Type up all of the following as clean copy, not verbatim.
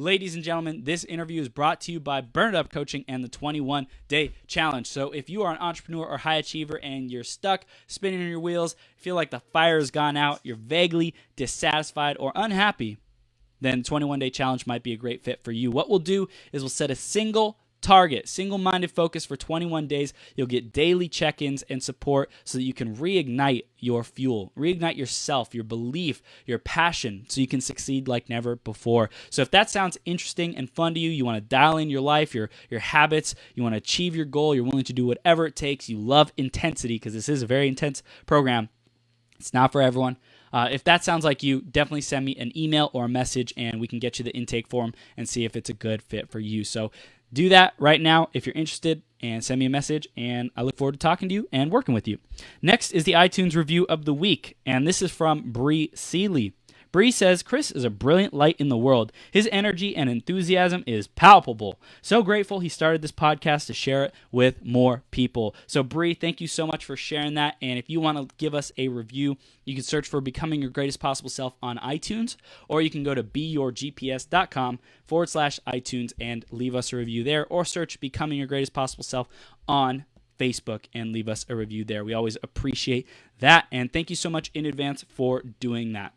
ladies and gentlemen, this interview is brought to you by Burn It Up Coaching and the 21-Day Challenge. So if you are an entrepreneur or high achiever and you're stuck spinning your wheels, feel like the fire has gone out, you're vaguely dissatisfied or unhappy, then 21-Day Challenge might be a great fit for you. What we'll do is we'll set a single target, single-minded focus for 21 days. You'll get daily check-ins and support so that you can reignite your fuel, reignite yourself, your belief, your passion, so you can succeed like never before. So if that sounds interesting and fun to you, you want to dial in your life, your habits, you want to achieve your goal, you're willing to do whatever it takes, you love intensity, because this is a very intense program. It's not for everyone. If that sounds like you, definitely send me an email or a message, and we can get you the intake form and see if it's a good fit for you. So do that right now if you're interested, and send me a message, and I look forward to talking to you and working with you. Next is the iTunes review of the week, and this is from Bree Seeley. Bree says, Chris is a brilliant light in the world. His energy and enthusiasm is palpable. So grateful he started this podcast to share it with more people. So Bree, thank you so much for sharing that. And if you want to give us a review, you can search for Becoming Your Greatest Possible Self on iTunes, or you can go to beyourgps.com/iTunes and leave us a review there, or search Becoming Your Greatest Possible Self on Facebook and leave us a review there. We always appreciate that. And thank you so much in advance for doing that.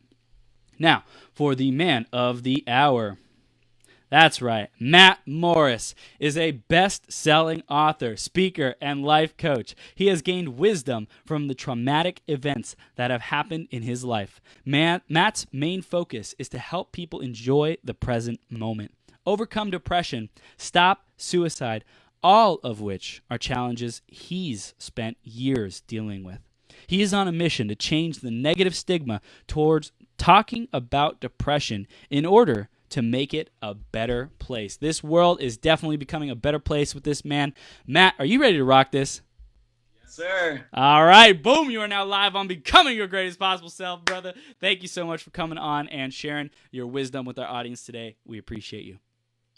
Now, for the man of the hour. That's right. Matt Morris is a best-selling author, speaker, and life coach. He has gained wisdom from the traumatic events that have happened in his life. Matt's main focus is to help people enjoy the present moment, overcome depression, stop suicide, all of which are challenges he's spent years dealing with. He is on a mission to change the negative stigma towards talking about depression in order to make it a better place. This world is definitely becoming a better place with this man. Matt, are you ready to rock this? Yes, sir. All right. Boom. You are now live on Becoming Your Greatest Possible Self, brother. Thank you so much for coming on and sharing your wisdom with our audience today. We appreciate you.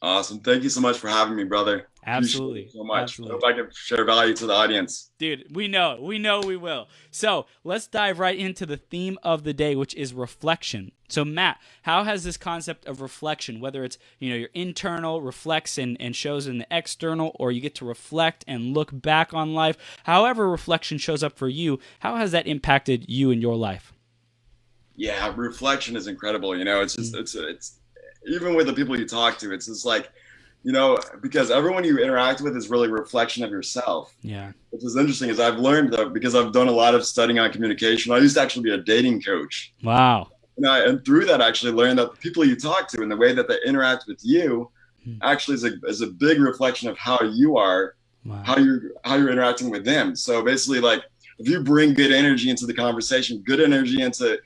Awesome. Thank you so much for having me, brother. Absolutely. Appreciate it so much. Absolutely. I hope I can share value to the audience. Dude, we know we will. So let's dive right into the theme of the day, which is reflection. So Matt, how has this concept of reflection, whether it's your internal reflects and shows in the external, or you get to reflect and look back on life, however reflection shows up for you, how has that impacted you in your life? Yeah, reflection is incredible. It's just it's even with the people you talk to, it's just like, because everyone you interact with is really a reflection of yourself. Yeah. Which is interesting is I've learned that because I've done a lot of studying on communication. I used to actually be a dating coach. Wow. And through that, I actually learned that the people you talk to and the way that they interact with you actually is a big reflection of how you are, wow, how you're interacting with them. So basically, like, if you bring good energy into the conversation, good energy into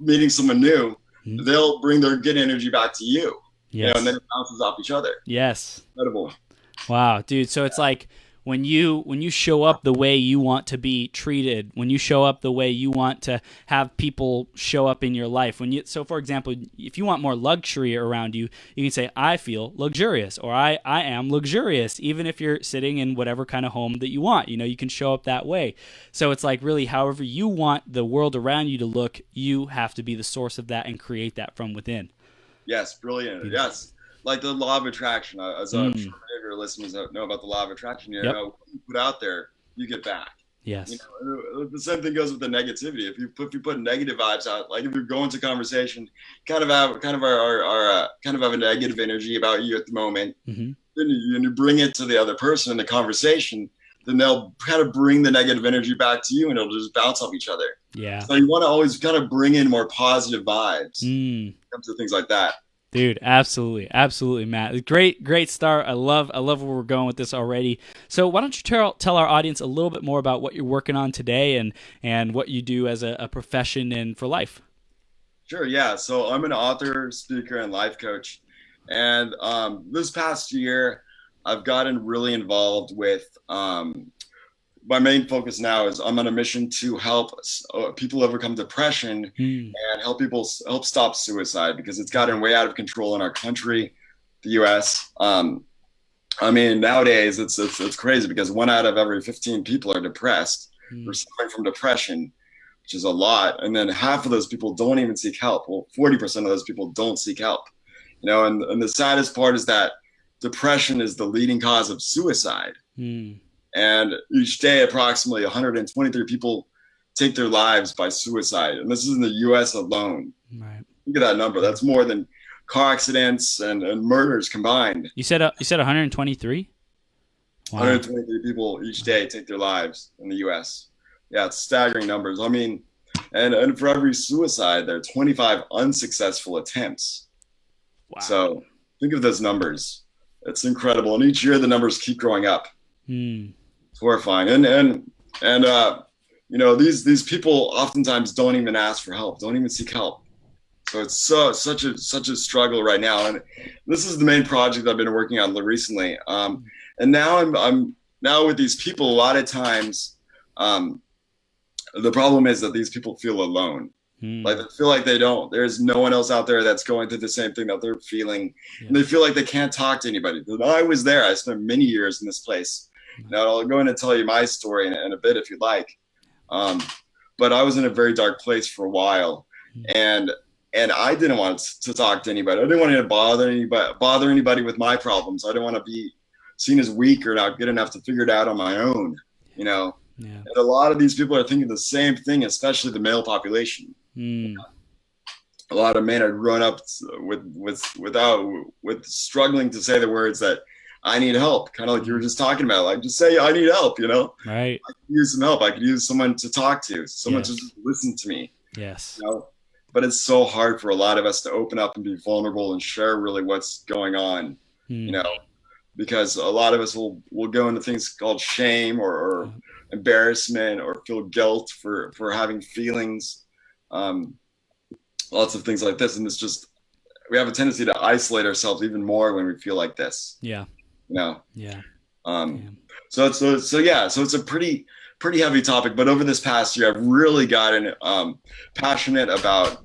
meeting someone new, they'll bring their good energy back to you. Yes. And then it bounces off each other. Yes. Incredible. Wow, dude. So it's like when you show up the way you want to be treated, when you show up the way you want to have people show up in your life. So for example, if you want more luxury around you, you can say, I feel luxurious, or I am luxurious, even if you're sitting in whatever kind of home that you want. You can show up that way. So it's like really however you want the world around you to look, you have to be the source of that and create that from within. Yes, brilliant. Yes. Like the law of attraction, as I'm sure many of your listeners know about the law of attraction. What you put out there, you get back. Yes. The same thing goes with the negativity. If you put negative vibes out, like if you go into conversation, kind of have a negative energy about you at the moment, then you bring it to the other person in the conversation, then they'll kind of bring the negative energy back to you, and it'll just bounce off each other. Yeah. So you want to always kind of bring in more positive vibes when it comes to things like that. Dude, absolutely, Matt. Great start. I love where we're going with this already. So why don't you tell our audience a little bit more about what you're working on today and what you do as a profession and for life? Sure, yeah. So I'm an author, speaker, and life coach. And this past year, I've gotten really involved with my main focus now is I'm on a mission to help people overcome depression and help stop suicide, because it's gotten way out of control in our country, the U.S. Nowadays it's crazy, because 1 out of every 15 people are depressed or suffering from depression, which is a lot. And then half of those people don't even seek help. Well, 40% of those people don't seek help. And the saddest part is that depression is the leading cause of suicide. And each day, approximately 123 people take their lives by suicide. And this is in the US alone. Right. Look at that number. That's more than car accidents and murders combined. You said 123? Wow. 123 people each day take their lives in the US. Yeah, it's staggering numbers. I mean, and for every suicide, there are 25 unsuccessful attempts. Wow. So think of those numbers. It's incredible. And each year the numbers keep growing up. It's horrifying. And these people oftentimes don't even ask for help, don't even seek help. So it's such a struggle right now. And this is the main project I've been working on recently. And now I'm now with these people, a lot of times, the problem is that these people feel alone. Like they feel like there's no one else out there that's going through the same thing that they're feeling. Yeah. And they feel like they can't talk to anybody. When I was there, I spent many years in this place. Now I'll go in and tell you my story in a bit if you'd like. But I was in a very dark place for a while, and I didn't want to talk to anybody. I didn't want to bother anybody with my problems. I didn't want to be seen as weak or not good enough to figure it out on my own, Yeah. And a lot of these people are thinking the same thing, especially the male population. A lot of men are grown up with struggling to say the words that I need help, kind of like you were just talking about. Like, just say I need help, Right. I could use some help. I could use someone to talk to, someone to just listen to me. Yes. But it's so hard for a lot of us to open up and be vulnerable and share really what's going on, because a lot of us will go into things called shame or embarrassment or feel guilt for having feelings, lots of things like this. And it's just, we have a tendency to isolate ourselves even more when we feel like this. Yeah. Yeah. So it's a pretty heavy topic, but over this past year, I've really gotten passionate about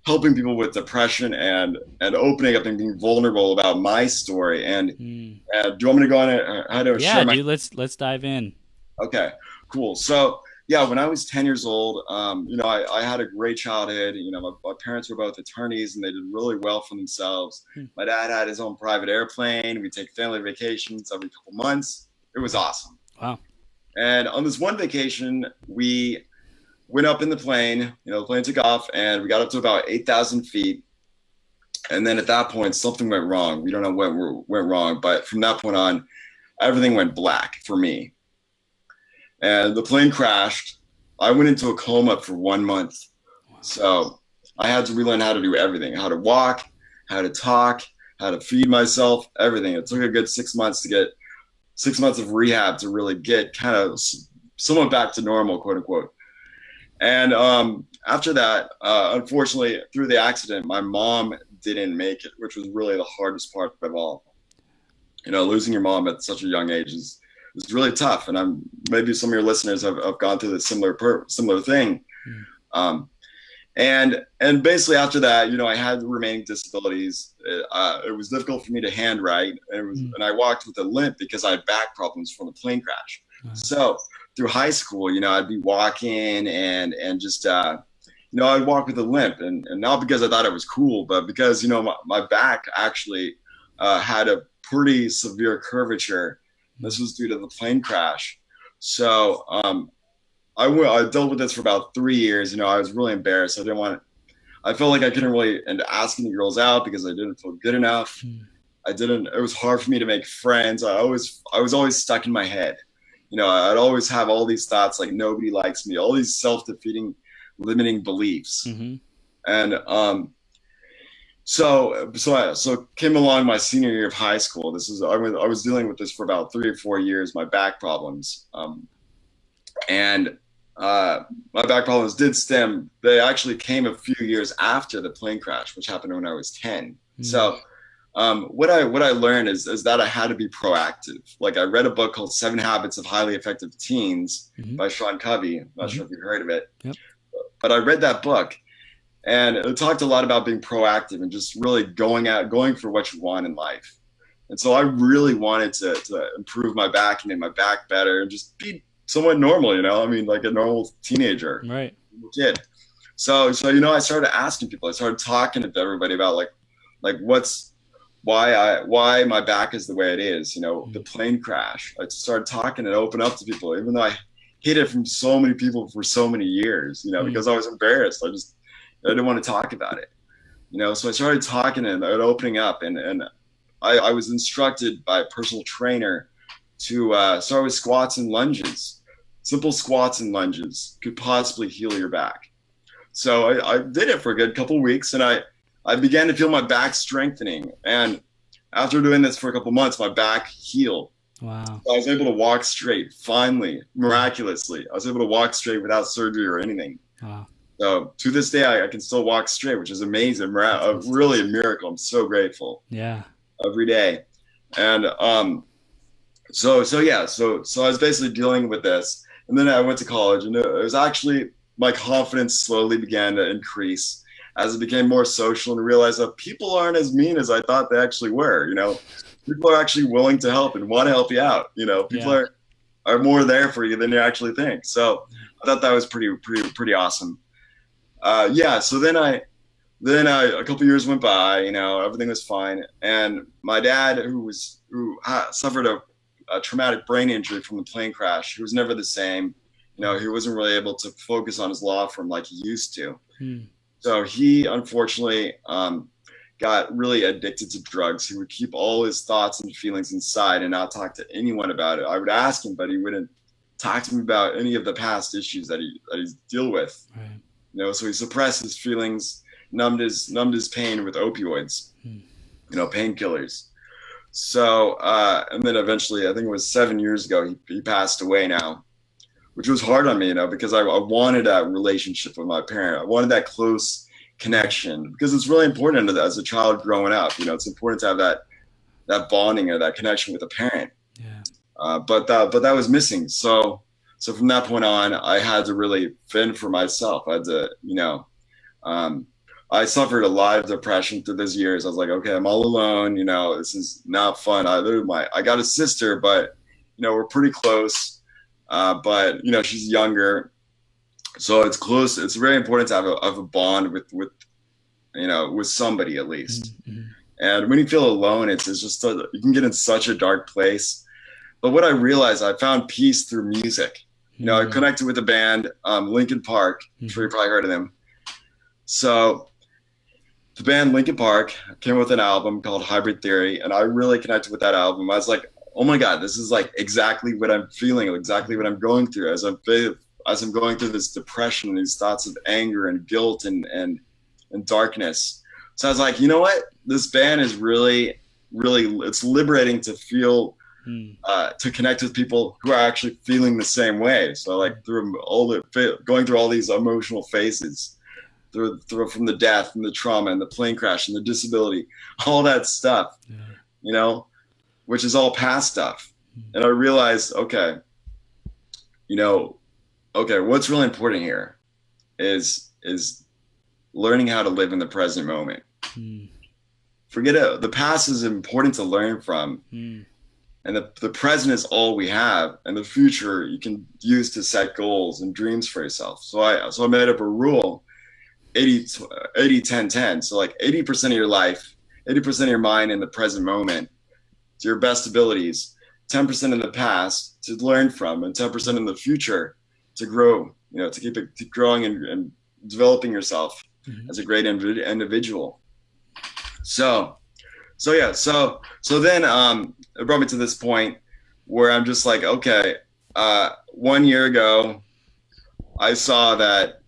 helping people with depression and opening up and being vulnerable about my story. And do you want me to go on it? Yeah, dude, let's dive in. Okay, cool. So yeah, when I was 10 years old, I had a great childhood. My parents were both attorneys and they did really well for themselves. My dad had his own private airplane. We take family vacations every couple months. It was awesome. Wow. And on this one vacation, we went up in the plane, the plane took off and we got up to about 8,000 feet. And then at that point, something went wrong. We don't know what went wrong, but from that point on, everything went black for me. And the plane crashed. I went into a coma for 1 month. So I had to relearn how to do everything, how to walk, how to talk, how to feed myself, everything. It took a good 6 months to get 6 months of rehab to really get kind of somewhat back to normal, quote unquote. And after that, unfortunately, through the accident, my mom didn't make it, which was really the hardest part of all. Losing your mom at such a young age is really tough. And maybe some of your listeners have gone through the similar thing. And basically after that, I had the remaining disabilities. It was difficult for me to handwrite. And I walked with a limp because I had back problems from the plane crash. So through high school, I'd be walking and just, I'd walk with a limp and not because I thought it was cool, but because, my back actually had a pretty severe curvature. This was due to the plane crash. So I dealt with this for about 3 years. I was really embarrassed. I felt like I couldn't really ask any girls out because I didn't feel good enough. It was hard for me to make friends. I was always stuck in my head. I'd always have all these thoughts like nobody likes me, all these self-defeating, limiting beliefs. And so came along my senior year of high school. I was dealing with this for about 3 or 4 years, my back problems. And my back problems did stem. They actually came a few years after the plane crash, which happened when I was 10. So what I learned is that I had to be proactive. Like I read a book called 7 Habits of Highly Effective Teens by Covey. I'm not sure if you've heard of it, but I read that book. And it talked a lot about being proactive and just really going for what you want in life. And so I really wanted to improve my back and make my back better and just be somewhat normal, like a normal teenager, right? Kid. So I started asking people. I started talking to everybody about like what's why my back is the way it is, the plane crash. I started talking and open up to people, even though I hid it from so many people for so many years, because I was embarrassed. I didn't want to talk about it, so I started talking and opening up, and I was instructed by a personal trainer to start with squats and lunges. Simple squats and lunges could possibly heal your back. So I did it for a good couple of weeks, and I began to feel my back strengthening. And after doing this for a couple of months, my back healed. Wow. So I was able to walk straight, finally, miraculously. I was able to walk straight without surgery or anything. Wow. So to this day, I can still walk straight, which is amazing. Really a miracle. I'm so grateful. Yeah. Every day. And so I was basically dealing with this. And then I went to college, and it was actually, my confidence slowly began to increase as it became more social, and realized that people aren't as mean as I thought they actually were. People are actually willing to help and want to help you out. People are more there for you than you actually think. So I thought that was pretty awesome. So then a couple years went by, everything was fine. And my dad, who suffered a traumatic brain injury from the plane crash, he was never the same. He wasn't really able to focus on his law firm like he used to. So he unfortunately got really addicted to drugs. He would keep all his thoughts and feelings inside and not talk to anyone about it. I would ask him, but he wouldn't talk to me about any of the past issues that he's deal with. Right. So he suppressed his feelings, numbed his pain with opioids, painkillers. So and then eventually, I think it was 7 years ago, he passed away now, which was hard on me, because I wanted that relationship with my parent. I wanted that close connection, because it's really important as a child growing up. It's important to have that bonding or that connection with a parent. Yeah. But that was missing. So from that point on, I had to really fend for myself. I had to, I suffered a lot of depression through those years. I was like, okay, I'm all alone. This is not fun. I got a sister, but we're pretty close. But she's younger, so it's close. It's very important to have a bond with somebody at least. Mm-hmm. And when you feel alone, it's just you can get in such a dark place. But what I realized, I found peace through music. I connected with a band, Linkin Park. I'm sure you probably heard of them. So the band Linkin Park came with an album called Hybrid Theory, and I really connected with that album. I was like, oh my God, this is like exactly what I'm feeling, exactly what I'm going through as I'm going through this depression and these thoughts of anger and guilt and darkness. So I was like, you know what? This band is really, really, it's liberating to feel, to connect with people who are actually feeling the same way. So like going through all these emotional phases, through from the death and the trauma and the plane crash and the disability, all that stuff, which is all past stuff. And I realized, okay, what's really important here is learning how to live in the present moment. Forget it. The past is important to learn from. And the present is all we have. And the future you can use to set goals and dreams for yourself. So I made up a rule, 80-10-10. So like 80% of your life, 80% of your mind in the present moment, to your best abilities, 10% in the past to learn from, and 10% in the future to grow, to keep growing and developing yourself as a great individual. So then it brought me to this point where I'm just like, okay, 1 year ago, I saw that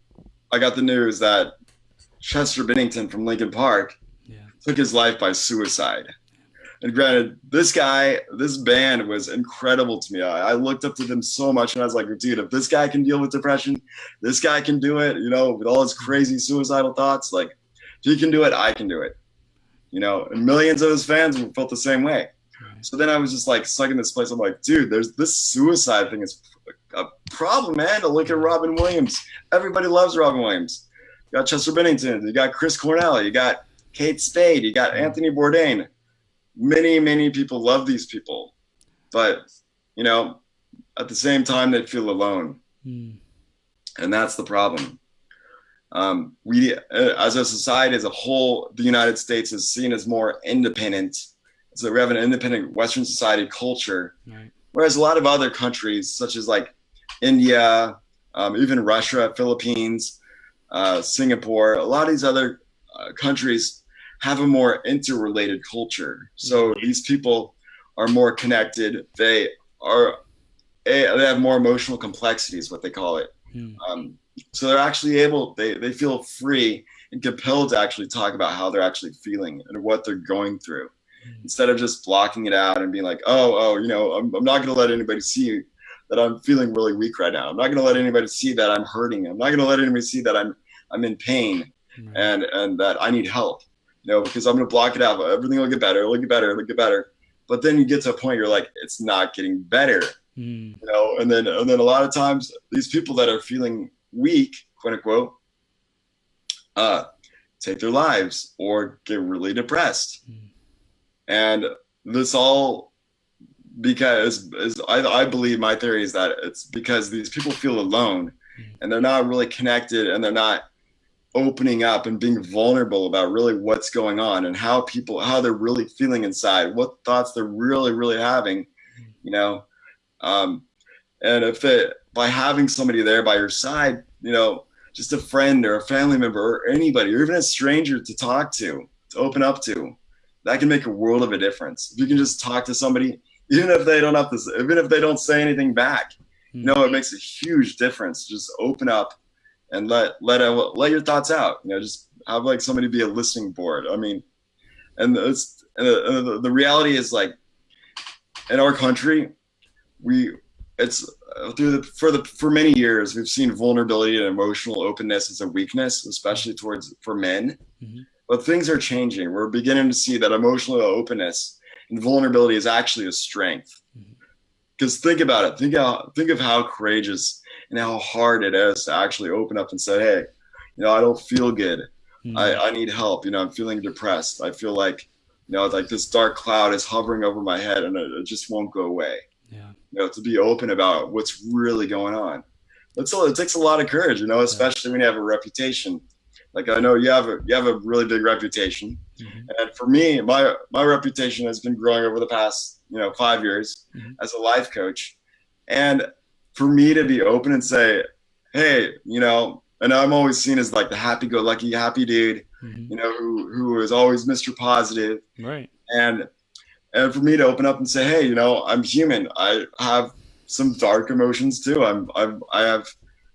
I got the news that Chester Bennington from Linkin Park took his life by suicide. And granted, this band was incredible to me. I looked up to them so much, and I was like, dude, if this guy can deal with depression, this guy can do it, with all his crazy suicidal thoughts. Like, if he can do it, I can do it. And millions of his fans felt the same way. So then I was just like stuck in this place. I'm like, dude, there's this suicide thing is a problem, man. To look at Robin Williams. Everybody loves Robin Williams. You got Chester Bennington. You got Chris Cornell. You got Kate Spade. You got Anthony Bourdain. Many, many people love these people, but at the same time they feel alone, and that's the problem. We, as a society as a whole, the United States is seen as more independent. So we have an independent Western society culture, right. Whereas a lot of other countries, such as like India, even Russia, Philippines, Singapore, a lot of these other countries have a more interrelated culture. So these people are more connected. They have more emotional complexity is what they call it. So they're actually able, they feel free and compelled to actually talk about how they're actually feeling and what they're going through, instead of just blocking it out and being like, oh, you know, I'm not going to let anybody see that I'm feeling really weak right now. I'm not going to let anybody see that I'm hurting. I'm not going to let anybody see that I'm in pain and that I need help, you know, because I'm going to block it out. Everything will get better. It'll get better. It'll get better. But then you get to a point you're like, it's not getting better, you know, and then a lot of times these people that are feeling weak, quote unquote, take their lives or get really depressed. And this all because I believe, my theory is that it's because these people feel alone and they're not really connected and they're not opening up and being vulnerable about really what's going on and how they're really feeling inside, what thoughts they're really having, you know. And by having somebody there by your side, you know, just a friend or a family member or anybody, or even a stranger to talk to open up to, that can make a world of a difference. If you can just talk to somebody, even if they don't say anything back, you know, it makes a huge difference. Just open up and let your thoughts out. You know, just have like somebody be a listening board. I mean, and the reality is, like, in our country, for many years we've seen vulnerability and emotional openness as a weakness, especially for men. But things are changing. We're beginning to see that emotional openness and vulnerability is actually a strength. Because think about it. Think of how courageous and how hard it is to actually open up and say, hey, you know, I don't feel good. I need help. You know, I'm feeling depressed. I feel like, you know, like this dark cloud is hovering over my head and it just won't go away. Yeah. You know, to be open about what's really going on. It takes a lot of courage, you know, especially when you have a reputation. Like, I know you have a really big reputation. And for me, my reputation has been growing over the past, you know, 5 years as a life coach. And for me to be open and say, hey, you know, and I'm always seen as like the happy-go-lucky, happy dude, you know, who is always Mr. Positive. Right. And for me to open up and say, hey, you know, I'm human. I have some dark emotions too. I have,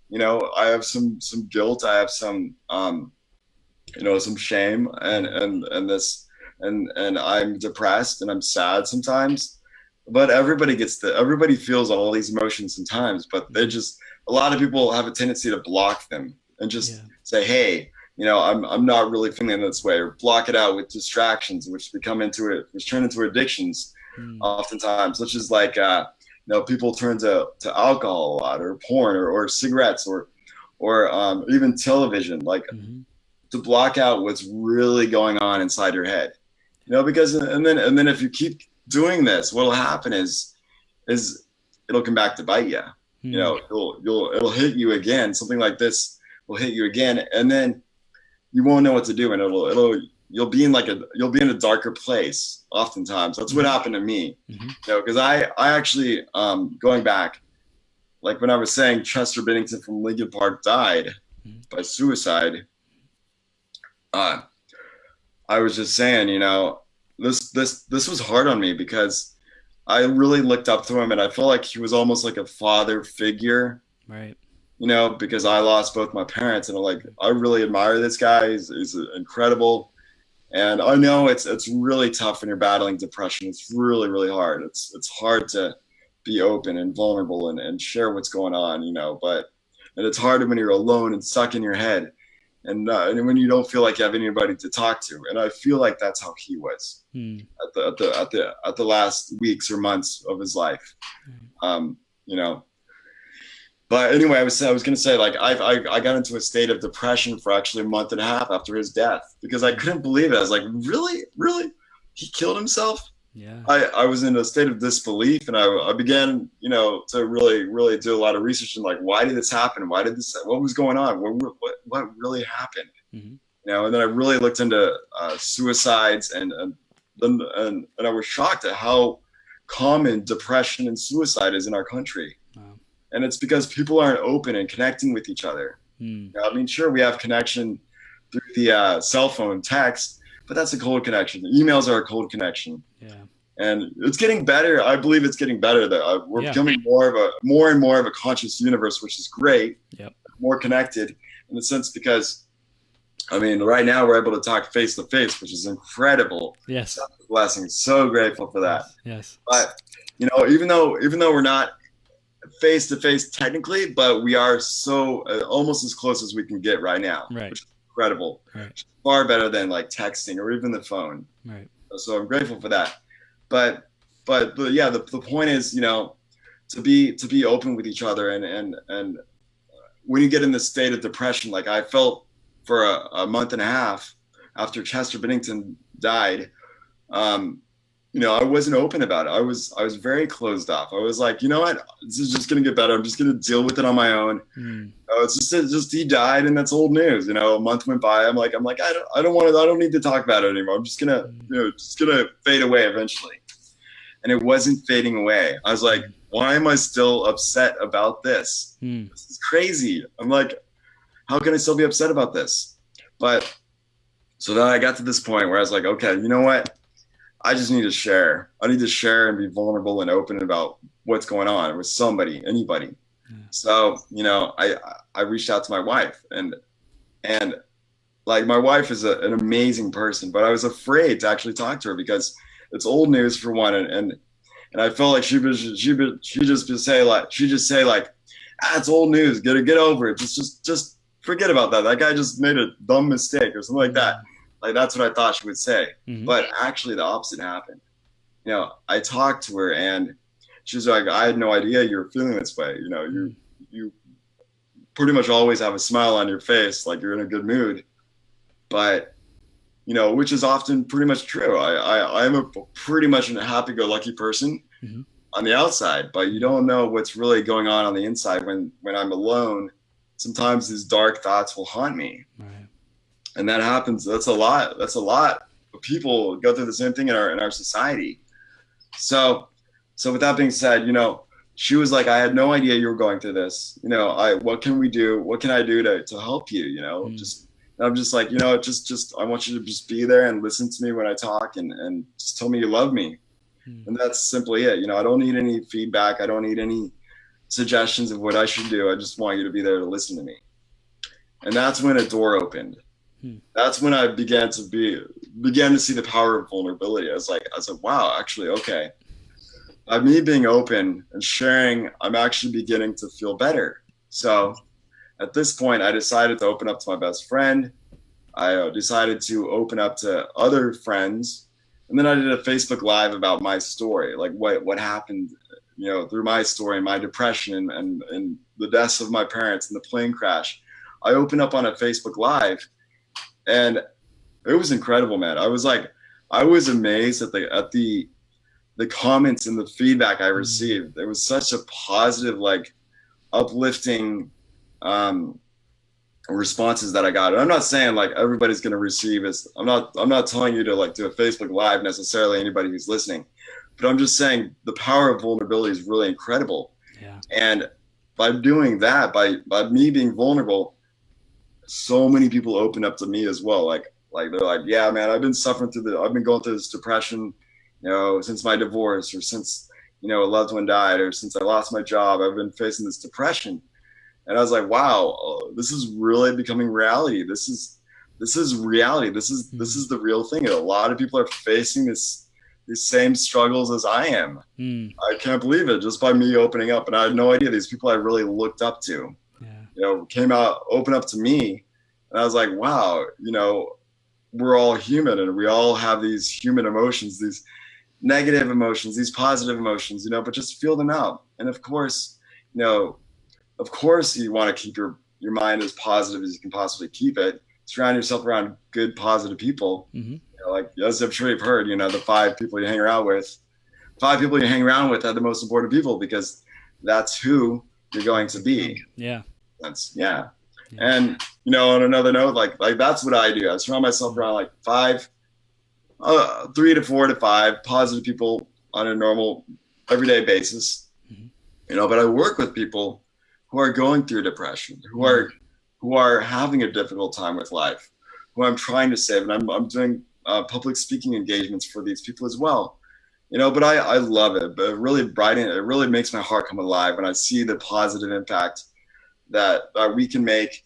you know, I have some guilt. I have some, you know, some shame and I'm depressed and I'm sad sometimes, but everybody feels all these emotions sometimes, but a lot of people have a tendency to block them and just say, hey, you know, I'm not really feeling this way, or block it out with distractions, which turn into addictions oftentimes, such as like, you know, people turn to alcohol a lot, or porn, or cigarettes, or even television, like to block out what's really going on inside your head, you know, because and then if you keep doing this, what'll happen is it'll come back to bite you. You know, it'll hit you again. Something like this will hit you again, and then you won't know what to do, and you'll be in a darker place. Oftentimes, that's what happened to me. You know, because I actually, going back, like when I was saying Chester Bennington from Linkin Park died by suicide, I was just saying, you know, this was hard on me because I really looked up to him, and I felt like he was almost like a father figure. Right. You know, because I lost both my parents, and I really admire this guy. He's incredible. And I know it's really tough when you're battling depression. It's really, really hard. It's hard to be open and vulnerable and share what's going on, you know, and it's hard when you're alone and stuck in your head, and when you don't feel like you have anybody to talk to. And I feel like that's how he was at the last weeks or months of his life. You know. But anyway, I was going to say, like, I got into a state of depression for actually a month and a half after his death, because I couldn't believe it. I was like, really? He killed himself? Yeah. I was in a state of disbelief, and I began, to really do a lot of research and like, why did this happen? What was going on? What really happened? Mm-hmm. And then I really looked into suicides, and I was shocked at how common depression and suicide is in our country. Wow. And it's because people aren't open and connecting with each other. I mean, sure, we have connection through the cell phone, text, but that's a cold connection. Emails are a cold connection. Yeah. And it's getting better. I believe it's getting better. That we're becoming more and more of a conscious universe, which is great. Yep. More connected in the sense because, I mean, right now we're able to talk face to face, which is incredible. Yes. That's a blessing. So grateful for that. Yes. But even though we're not face to face technically, but we are so almost as close as we can get right now. Right. Which is incredible. Right. Far better than like texting or even the phone. Right. So I'm grateful for that. But yeah, the point is, to be open with each other, and when you get in this state of depression, like I felt for a month and a half after Chester Bennington died, I wasn't open about it. I was very closed off. I was like, you know what, this is just gonna get better. I'm just gonna deal with it on my own. It's just he died, and that's old news. A month went by. I'm like, I don't need to talk about it anymore. I'm just gonna fade away eventually. And it wasn't fading away. I was like, why am I still upset about this? This is crazy. I'm like, how can I still be upset about this? But so then I got to this point where I was like, okay, you know what? I just need to share. I need to share and be vulnerable and open about what's going on with somebody, anybody. So, I reached out to my wife, and like my wife is an amazing person, but I was afraid to actually talk to her because it's old news for one. And I felt like she'd just say like, it's old news. Get over it. Just forget about that. That guy just made a dumb mistake or something like that. Like, that's what I thought she would say. But actually the opposite happened. I talked to her, and she was like, I had no idea you were feeling this way. You pretty much always have a smile on your face, like you're in a good mood. But, which is often pretty much true. I'm a pretty much a happy-go-lucky person on the outside, but you don't know what's really going on the inside when I'm alone. Sometimes these dark thoughts will haunt me. Right. And that happens. That's a lot. People go through the same thing in our society. So with that being said, she was like, I had no idea you were going through this. What can we do? What can I do to help you? I'm just like, just I want you to just be there and listen to me when I talk, and just tell me you love me. And that's simply it. I don't need any feedback. I don't need any suggestions of what I should do. I just want you to be there to listen to me. And that's when a door opened. That's when I began to see the power of vulnerability. I was like, wow, actually, okay. By me being open and sharing, I'm actually beginning to feel better. So at this point, I decided to open up to my best friend. I decided to open up to other friends. And then I did a Facebook Live about my story, like what happened, through my story and my depression and the deaths of my parents and the plane crash. I opened up on a Facebook Live, and it was incredible, man. I was amazed at the comments and the feedback I received. There was such a positive, like, uplifting responses that I got. And I'm not saying like everybody's going to receive it. I'm not telling you to like do a Facebook Live necessarily, anybody who's listening, but I'm just saying the power of vulnerability is really incredible. Yeah. And by doing that, by me being vulnerable, so many people open up to me as well. Like they're like, yeah, man, I've been going through this depression, since my divorce, or since, a loved one died, or since I lost my job. I've been facing this depression. And I was like, wow, this is really becoming reality. This is reality. This is the real thing. And a lot of people are facing these same struggles as I am. I can't believe it, just by me opening up. And I had no idea these people I really looked up to, came out, opened up to me. And I was like, wow, we're all human, and we all have these human emotions, these negative emotions, these positive emotions, but just feel them out. And of course, you want to keep your mind as positive as you can possibly keep it. Surround yourself around good, positive people. Like, as I'm sure you've heard, the five people you hang around with are the most important people, because that's who you're going to be. Yeah. That's yeah. Yeah. And on another note, like that's what I do. I surround myself around like 3 to 4 to 5 positive people on a normal everyday basis. But I work with people who are going through depression, who are having a difficult time with life, who I'm trying to save, and I'm doing public speaking engagements for these people as well. But I love it. But it really makes my heart come alive when I see the positive impact that we can make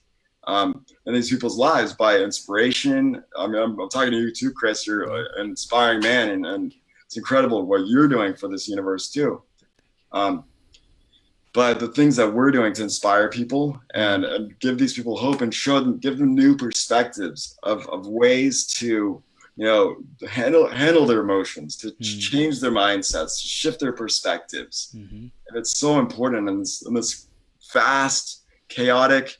in these people's lives by inspiration. I mean, I'm talking to you too, Chris. You're an inspiring man, and it's incredible what you're doing for this universe too. But the things that we're doing to inspire people and give these people hope and give them new perspectives of ways to, handle their emotions, to change their mindsets, to shift their perspectives. And it's so important in this fast, chaotic,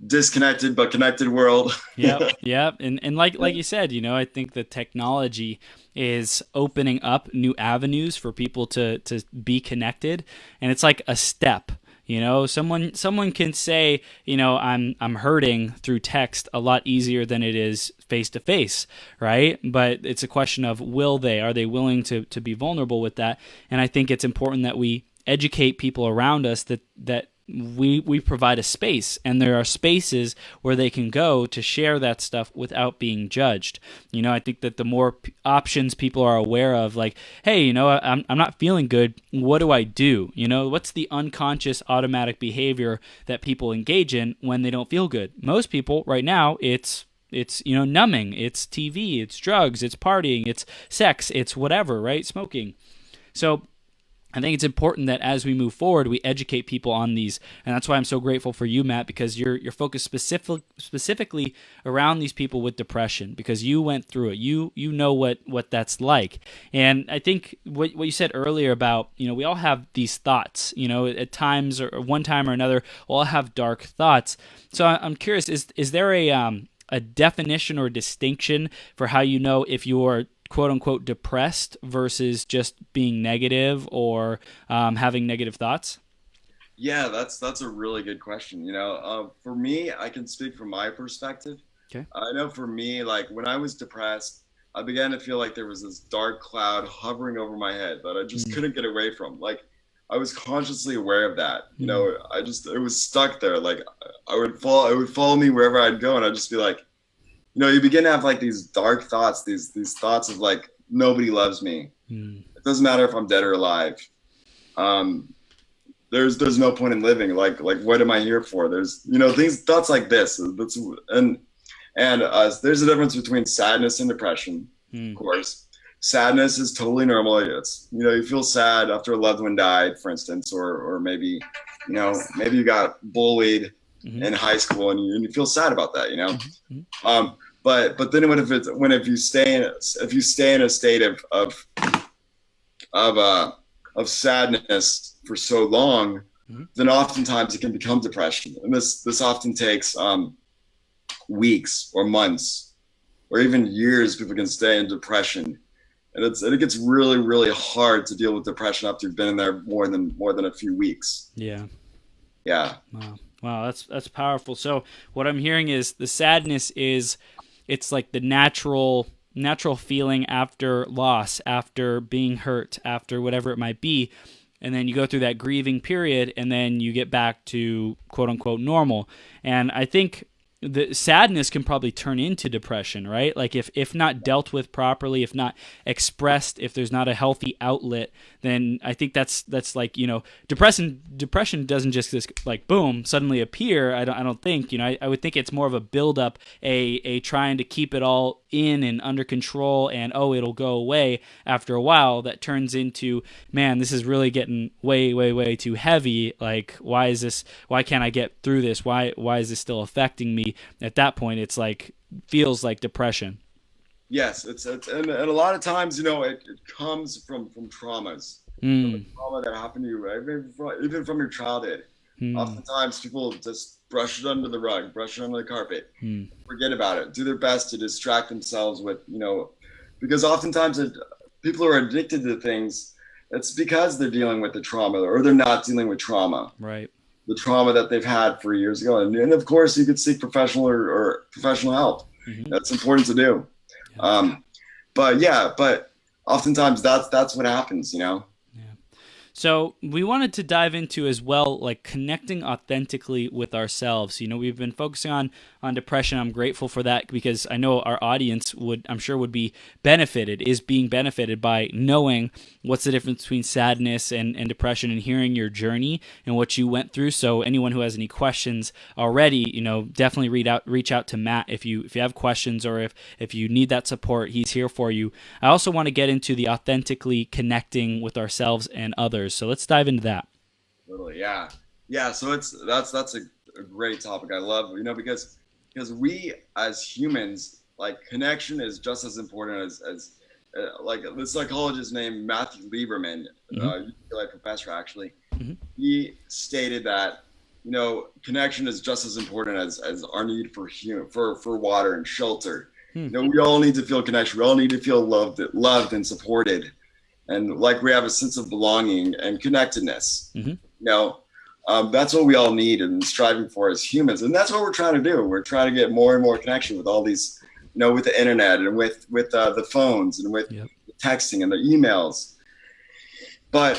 disconnected but connected world. Yep. And like you said, I think the technology is opening up new avenues for people to be connected, and it's like a step. Someone can say, I'm hurting through text a lot easier than it is face to face, right? But it's a question of are they willing to be vulnerable with that? And I think it's important that we educate people around us that we provide a space, and there are spaces where they can go to share that stuff without being judged. I think that the more options people are aware of, like, hey, I'm not feeling good. What do I do? What's the unconscious automatic behavior that people engage in when they don't feel good? Most people right now, it's numbing, it's TV, it's drugs, it's partying, it's sex, it's whatever, right? Smoking. So I think it's important that as we move forward, we educate people on these, and that's why I'm so grateful for you, Matt, because you're focused specifically around these people with depression, because you went through it. You know what that's like, and I think what you said earlier about we all have these thoughts. At times or one time or another, we'll all have dark thoughts. So I'm curious: is there a definition or distinction for how if you're quote unquote depressed versus just being negative or having negative thoughts? Yeah, that's a really good question. For me, I can speak from my perspective. Okay. I know for me, like when I was depressed, I began to feel like there was this dark cloud hovering over my head that I just couldn't get away from. Like I was consciously aware of that. It was stuck there. Like it would follow me wherever I'd go, and I'd just be like, you begin to have like these dark thoughts, these thoughts of like, nobody loves me. It doesn't matter if I'm dead or alive. There's no point in living. Like what am I here for? There's thoughts like this. There's a difference between sadness and depression. Of course, sadness is totally normal. It's you feel sad after a loved one died, for instance, or maybe you got bullied in high school and you feel sad about that. But then if you stay in a state of sadness for so long, then oftentimes it can become depression, and this often takes weeks or months or even years. People can stay in depression, and it gets really, really hard to deal with depression after you've been in there more than a few weeks. Yeah. Wow, that's powerful. So what I'm hearing is the sadness it's like the natural feeling after loss, after being hurt, after whatever it might be. And then you go through that grieving period, and then you get back to quote unquote normal. And I think the sadness can probably turn into depression, right? Like if not dealt with properly, if not expressed, if there's not a healthy outlet, then I think that's like, depression doesn't just like boom suddenly appear. I don't think, I would think it's more of a buildup, a trying to keep it all in and under control, and it'll go away after a while. That turns into, man, this is really getting way, way, way too heavy. Like, why can't I get through this? Why is this still affecting me? At that point, it's like, feels like depression. Yes, it's and a lot of times, it comes from traumas, from the trauma that happened to you, even from your childhood. Oftentimes people just brush it under the rug, brush it under the carpet, Hmm. forget about it, do their best to distract themselves with, because oftentimes people are addicted to things. It's because they're dealing with the trauma, or they're not dealing with trauma, Right. the trauma that they've had for years ago. And of course, you could seek professional or professional help. Mm-hmm. That's important to do. Yeah. But oftentimes that's what happens, Yeah. So we wanted to dive into as well, like connecting authentically with ourselves. We've been focusing on depression. I'm grateful for that because I know our audience would be being benefited by knowing what's the difference between sadness and depression, and hearing your journey and what you went through. So anyone who has any questions already, definitely reach out to Matt if you have questions, or if you need that support, he's here for you. I also want to get into the authentically connecting with ourselves and others. So let's dive into that. Totally, yeah. So that's a great topic. I love, because we as humans, like, connection is just as important as like the psychologist named Matthew Lieberman, UCLA professor actually. Mm-hmm. He stated that connection is just as important as our need for water and shelter. We all need to feel connection. We all need to feel loved and supported, and like we have a sense of belonging and connectedness. Mm-hmm. That's what we all need and striving for as humans, and that's what we're trying to do. We're trying to get more and more connection with all these, with the internet and with the phones and with the texting and the emails. But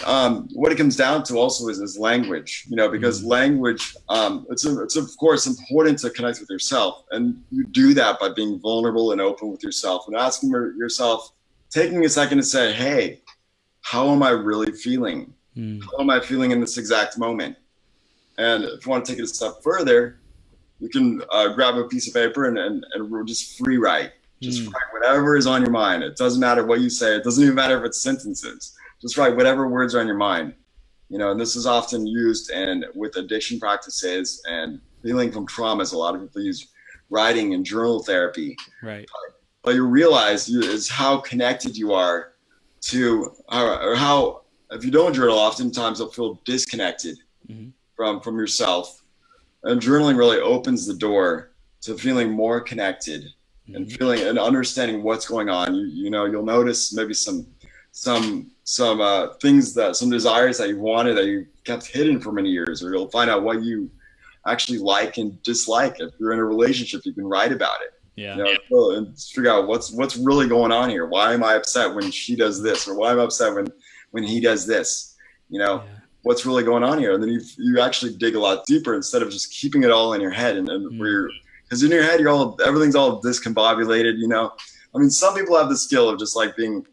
what it comes down to also is language, because language, it's of course important to connect with yourself, and you do that by being vulnerable and open with yourself and asking yourself, taking a second to say, hey, how am I really feeling? How am I feeling in this exact moment? And if you want to take it a step further, you can grab a piece of paper and just free write. Just write whatever is on your mind. It doesn't matter what you say. It doesn't even matter if it's sentences. Just write whatever words are on your mind. And this is often used with addiction practices and healing from traumas. A lot of people use writing and journal therapy. Right. But you realize is how connected you are to, or how, if you don't journal, oftentimes you'll feel disconnected from yourself. And journaling really opens the door to feeling more connected and feeling and understanding what's going on. You'll notice maybe some things, that some desires that you wanted that you kept hidden for many years, or you'll find out what you actually like and dislike. If you're in a relationship, you can write about it. And figure out what's really going on here. Why am I upset when she does this, or why am I upset when he does this? What's really going on here? And then you actually dig a lot deeper instead of just keeping it all in your head, because in your head everything's all discombobulated. I mean, some people have the skill of just like being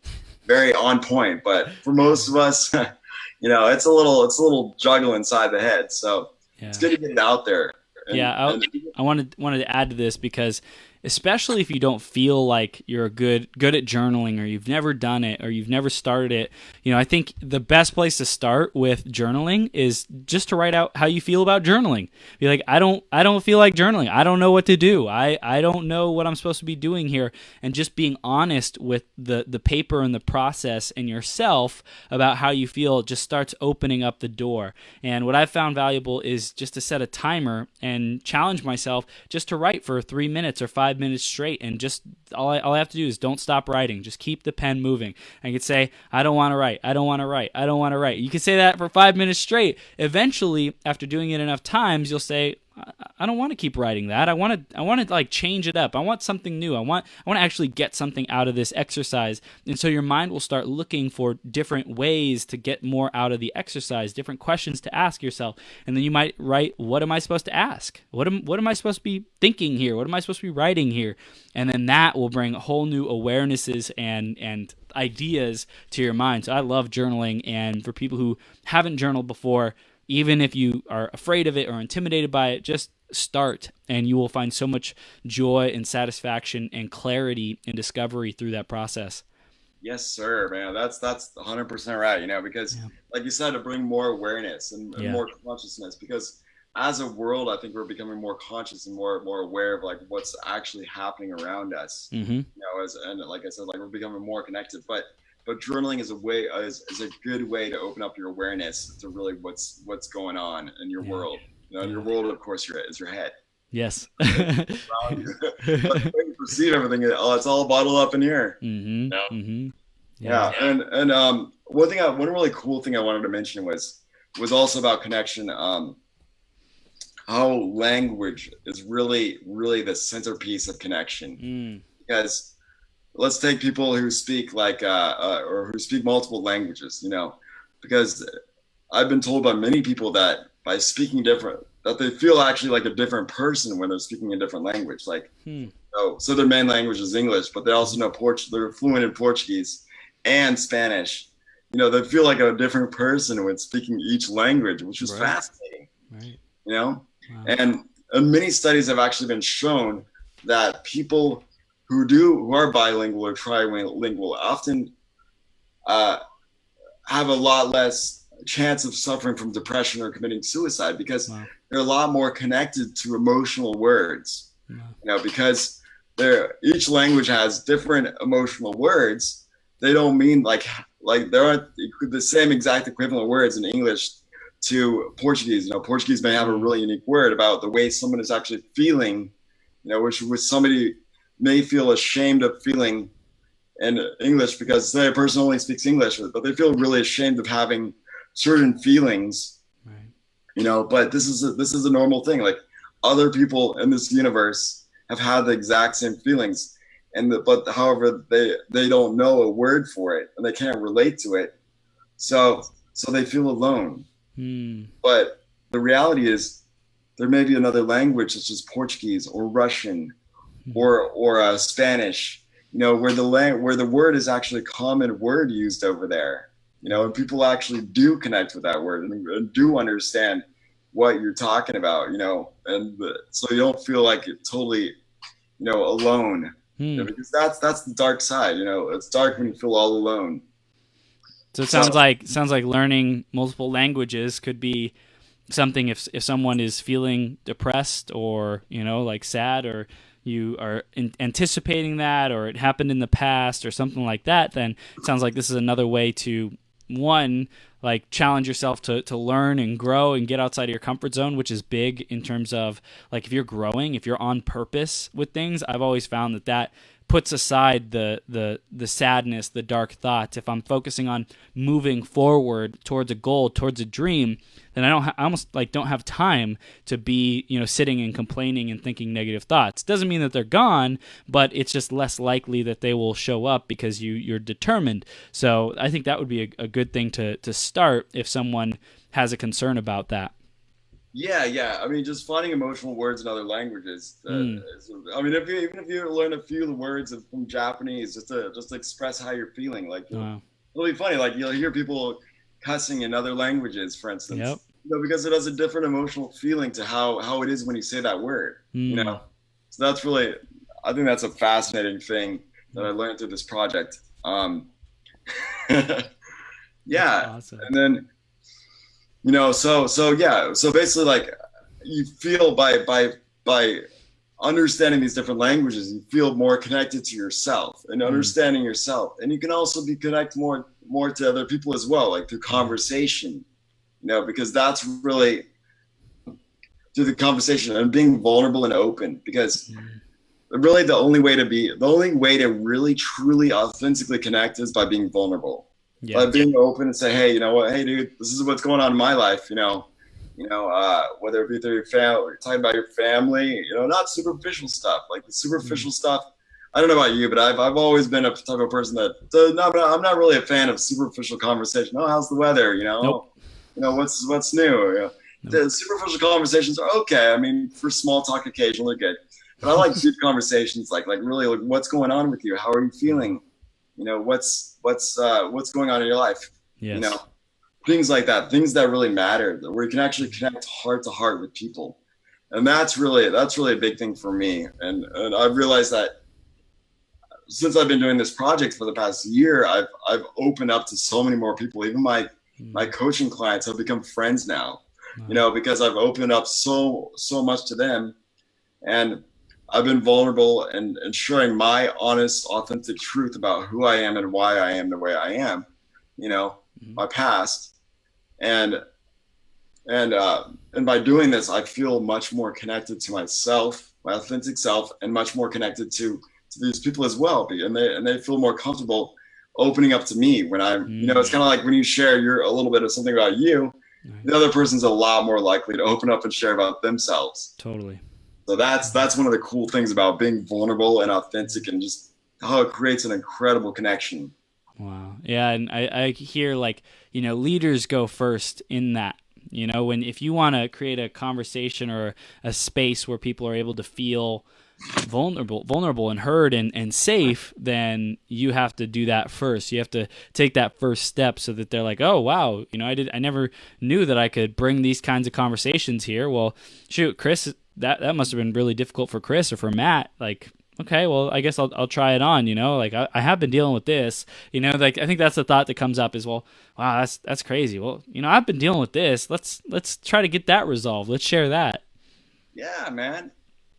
very on point, but for most of us, it's a little juggle inside the head. So it's good to get it out there. I wanted to add to this because, especially if you don't feel like you're good at journaling, or you've never done it, or you've never started it, I think the best place to start with journaling is just to write out how you feel about journaling. Be like, I don't feel like journaling. I don't know what to do. I don't know what I'm supposed to be doing here. And just being honest with the paper and the process and yourself about how you feel just starts opening up the door. And what I've found valuable is just to set a timer and challenge myself just to write for 3 minutes or 5 minutes straight, and just all I have to do is don't stop writing. Just keep the pen moving. I could say, I don't want to write. I don't want to write. I don't want to write. You could say that for 5 minutes straight. Eventually, after doing it enough times, you'll say, I don't want to keep writing that. I want to like change it up. I want something new. I want to actually get something out of this exercise. And so your mind will start looking for different ways to get more out of the exercise, different questions to ask yourself. And then you might write, what am I supposed to ask? What am I supposed to be thinking here? What am I supposed to be writing here? And then that will bring whole new awarenesses and ideas to your mind. So I love journaling, and for people who haven't journaled before, even if you are afraid of it or intimidated by it, just start, and you will find so much joy and satisfaction and clarity and discovery through that process. Yes, sir, man. That's 100% right. Because like you said, to bring more awareness and more consciousness, because as a world, I think we're becoming more conscious and more aware of like what's actually happening around us. And like I said, like we're becoming more connected. But but journaling is a good way to open up your awareness to really what's going on in your world. Your world, of course, is your head. Yes. Around you. But the way you perceive everything, it's all bottled up in here. Yeah. And one really cool thing I wanted to mention was also about connection. How language is really the centerpiece of connection. Because let's take people who speak or who speak multiple languages, because I've been told by many people that by speaking different, that they feel actually like a different person when they're speaking a different language. So their main language is English, but they also know they're fluent in Portuguese and Spanish. They feel like a different person when speaking each language, which is fascinating. Right. Wow. And many studies have actually been shown that people who are bilingual or trilingual often have a lot less chance of suffering from depression or committing suicide, because they're a lot more connected to emotional words. Because each language has different emotional words. They don't mean like there aren't the same exact equivalent words in English to Portuguese. Portuguese may have a really unique word about the way someone is actually feeling, which somebody may feel ashamed of feeling in English, because say a person only speaks English, but they feel really ashamed of having certain feelings. But this is a normal thing. Like, other people in this universe have had the exact same feelings, but however they don't know a word for it, and they can't relate to it, so they feel alone. But the reality is, there may be another language such as Portuguese or Russian or Spanish, where the word is actually a common word used over there, and people actually do connect with that word and do understand what you're talking about, and so you don't feel like you're totally, alone, because that's the dark side. It's dark when you feel all alone. So it sounds like learning multiple languages could be something if someone is feeling depressed or like sad, or you are anticipating that, or it happened in the past or something like that, then it sounds like this is another way to challenge yourself to learn and grow and get outside of your comfort zone, which is big in terms of like if you're growing, if you're on purpose with things. I've always found that puts aside the sadness, the dark thoughts. If I'm focusing on moving forward towards a goal, towards a dream, then I almost don't have time to be sitting and complaining and thinking negative thoughts. Doesn't mean that they're gone, but it's just less likely that they will show up because you're determined. So I think that would be a good thing to start if someone has a concern about that. Yeah. I mean, just finding emotional words in other languages. Even if you learn a few of the words from Japanese, just to express how you're feeling, it'll be funny. Like, you'll hear people cussing in other languages, for instance, because it has a different emotional feeling to how it is when you say that word. So that's really, I think that's a fascinating thing that I learned through this project. Awesome. And then. So basically, like, you feel by understanding these different languages, you feel more connected to yourself and understanding yourself, and you can also be connected more to other people as well, like through conversation, because that's really through the conversation and being vulnerable and open, because really the only way to really truly authentically connect is by being vulnerable. By being open and say, hey, hey, dude, this is what's going on in my life, whether it be through your family, or talking about your family, not superficial stuff. Like the superficial stuff, I don't know about you, but I've always been a type of person that I'm not really a fan of superficial conversation. Oh, how's the weather? Nope. What's new? Nope. The superficial conversations are okay. I mean, for small talk occasionally, they're good. But I like deep conversations, like really, like, what's going on with you? How are you feeling? What's going on in your life? Yes. Things like that, things that really matter, where you can actually connect heart to heart with people. And that's really a big thing for me. And I've realized that since I've been doing this project for the past year, I've opened up to so many more people. Even my coaching clients have become friends now, because I've opened up so much to them. And I've been vulnerable and sharing my honest, authentic truth about who I am and why I am the way I am, you know, my past. And and by doing this, I feel much more connected to myself, my authentic self, and much more connected to these people as well. And they feel more comfortable opening up to me when I'm, you know, it's kind of like when you share a little bit of something about you, the other person's a lot more likely to open up and share about themselves. Totally. So that's one of the cool things about being vulnerable and authentic, and just how it creates an incredible connection. Wow. Yeah, and I hear, like, you know, leaders go first in that. You know, if you want to create a conversation or a space where people are able to feel vulnerable and heard and safe, then you have to do that first. You have to take that first step so that they're like, oh wow, you know, I never knew that I could bring these kinds of conversations here. Well, shoot, Chris, that must have been really difficult for Chris or for Matt. Like, okay, well, I guess I'll try it on, you know, like I have been dealing with this, you know, like I think that's the thought that comes up is, well, wow, that's crazy. Well, you know, I've been dealing with this. Let's try to get that resolved. Let's share that. Yeah, man.